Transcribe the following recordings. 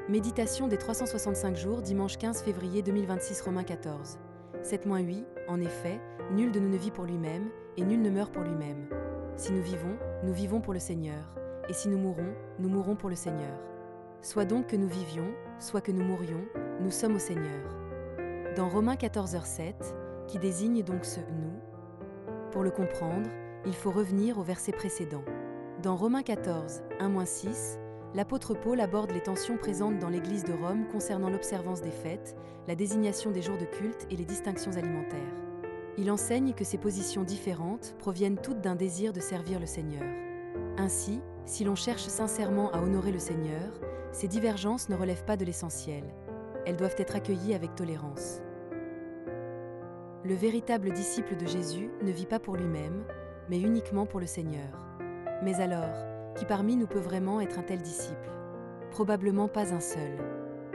Méditation des 365 jours, dimanche 15 février 2026, Romains 14. 7-8. En effet, nul de nous ne vit pour lui-même, et nul ne meurt pour lui-même. Si nous vivons pour le Seigneur, et si nous mourrons pour le Seigneur. Soit donc que nous vivions, soit que nous mourions, nous sommes au Seigneur. Dans Romains 14h7, qui désigne donc ce « nous », pour le comprendre, il faut revenir au verset précédent. Dans Romains 14, 1-6, l'apôtre Paul aborde les tensions présentes dans l'Église de Rome concernant l'observance des fêtes, la désignation des jours de culte et les distinctions alimentaires. Il enseigne que ces positions différentes proviennent toutes d'un désir de servir le Seigneur. Ainsi, si l'on cherche sincèrement à honorer le Seigneur, ces divergences ne relèvent pas de l'essentiel. Elles doivent être accueillies avec tolérance. Le véritable disciple de Jésus ne vit pas pour lui-même, mais uniquement pour le Seigneur. Mais alors, qui parmi nous peut vraiment être un tel disciple? Probablement pas un seul.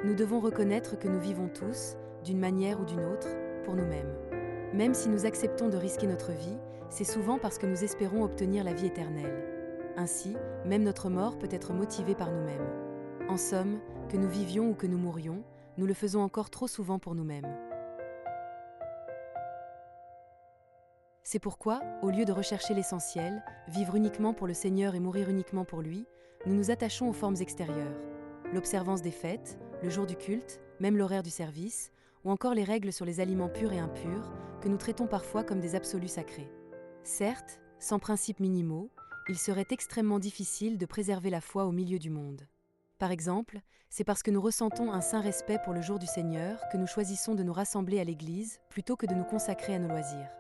Nous devons reconnaître que nous vivons tous, d'une manière ou d'une autre, pour nous-mêmes. Même si nous acceptons de risquer notre vie, c'est souvent parce que nous espérons obtenir la vie éternelle. Ainsi, même notre mort peut être motivée par nous-mêmes. En somme, que nous vivions ou que nous mourions, nous le faisons encore trop souvent pour nous-mêmes. C'est pourquoi, au lieu de rechercher l'essentiel, vivre uniquement pour le Seigneur et mourir uniquement pour lui, nous nous attachons aux formes extérieures. L'observance des fêtes, le jour du culte, même l'horaire du service, ou encore les règles sur les aliments purs et impurs, que nous traitons parfois comme des absolus sacrés. Certes, sans principes minimaux, il serait extrêmement difficile de préserver la foi au milieu du monde. Par exemple, c'est parce que nous ressentons un saint respect pour le jour du Seigneur que nous choisissons de nous rassembler à l'Église plutôt que de nous consacrer à nos loisirs.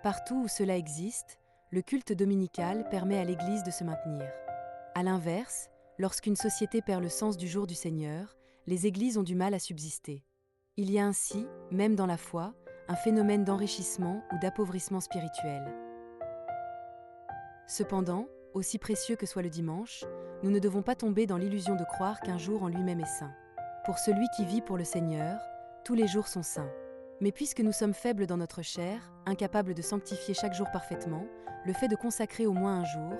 Partout où cela existe, le culte dominical permet à l'Église de se maintenir. À l'inverse, lorsqu'une société perd le sens du jour du Seigneur, les églises ont du mal à subsister. Il y a ainsi, même dans la foi, un phénomène d'enrichissement ou d'appauvrissement spirituel. Cependant, aussi précieux que soit le dimanche, nous ne devons pas tomber dans l'illusion de croire qu'un jour en lui-même est saint. Pour celui qui vit pour le Seigneur, tous les jours sont saints. Mais puisque nous sommes faibles dans notre chair, incapables de sanctifier chaque jour parfaitement, le fait de consacrer au moins un jour,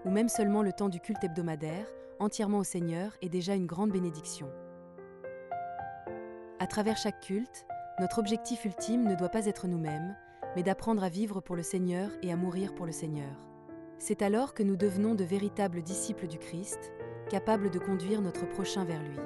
ou même seulement le temps du culte hebdomadaire, entièrement au Seigneur est déjà une grande bénédiction. À travers chaque culte, notre objectif ultime ne doit pas être nous-mêmes, mais d'apprendre à vivre pour le Seigneur et à mourir pour le Seigneur. C'est alors que nous devenons de véritables disciples du Christ, capables de conduire notre prochain vers lui.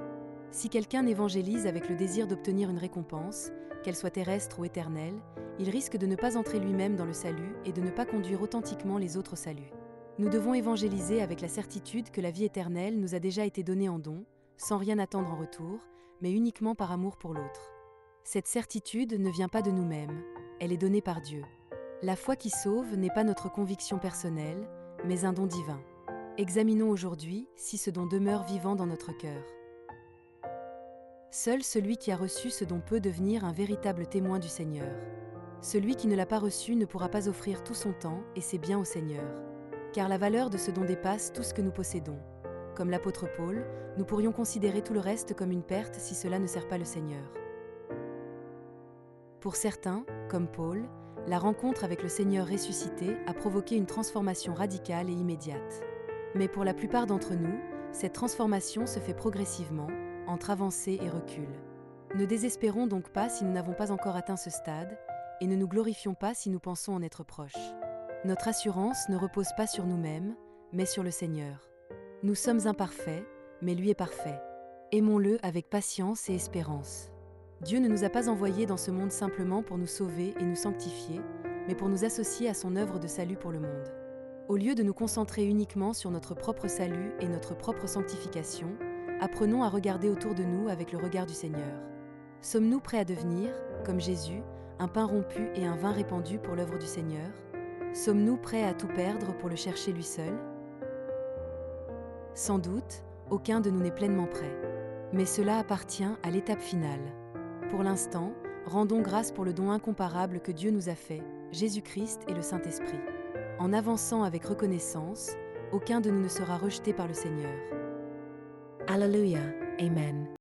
Si quelqu'un évangélise avec le désir d'obtenir une récompense, qu'elle soit terrestre ou éternelle, il risque de ne pas entrer lui-même dans le salut et de ne pas conduire authentiquement les autres au salut. Nous devons évangéliser avec la certitude que la vie éternelle nous a déjà été donnée en don, sans rien attendre en retour, mais uniquement par amour pour l'autre. Cette certitude ne vient pas de nous-mêmes, elle est donnée par Dieu. La foi qui sauve n'est pas notre conviction personnelle, mais un don divin. Examinons aujourd'hui si ce don demeure vivant dans notre cœur. Seul celui qui a reçu ce don peut devenir un véritable témoin du Seigneur. Celui qui ne l'a pas reçu ne pourra pas offrir tout son temps et ses biens au Seigneur. Car la valeur de ce don dépasse tout ce que nous possédons. Comme l'apôtre Paul, nous pourrions considérer tout le reste comme une perte si cela ne sert pas le Seigneur. Pour certains, comme Paul, la rencontre avec le Seigneur ressuscité a provoqué une transformation radicale et immédiate. Mais pour la plupart d'entre nous, cette transformation se fait progressivement, entre avancée et recul. Ne désespérons donc pas si nous n'avons pas encore atteint ce stade, et ne nous glorifions pas si nous pensons en être proches. Notre assurance ne repose pas sur nous-mêmes, mais sur le Seigneur. Nous sommes imparfaits, mais lui est parfait. Aimons-le avec patience et espérance. Dieu ne nous a pas envoyés dans ce monde simplement pour nous sauver et nous sanctifier, mais pour nous associer à son œuvre de salut pour le monde. Au lieu de nous concentrer uniquement sur notre propre salut et notre propre sanctification, apprenons à regarder autour de nous avec le regard du Seigneur. Sommes-nous prêts à devenir, comme Jésus, un pain rompu et un vin répandu pour l'œuvre du Seigneur? Sommes-nous prêts à tout perdre pour le chercher lui seul? Sans doute, aucun de nous n'est pleinement prêt. Mais cela appartient à l'étape finale. Pour l'instant, rendons grâce pour le don incomparable que Dieu nous a fait, Jésus-Christ et le Saint-Esprit. En avançant avec reconnaissance, aucun de nous ne sera rejeté par le Seigneur. Alléluia. Amen.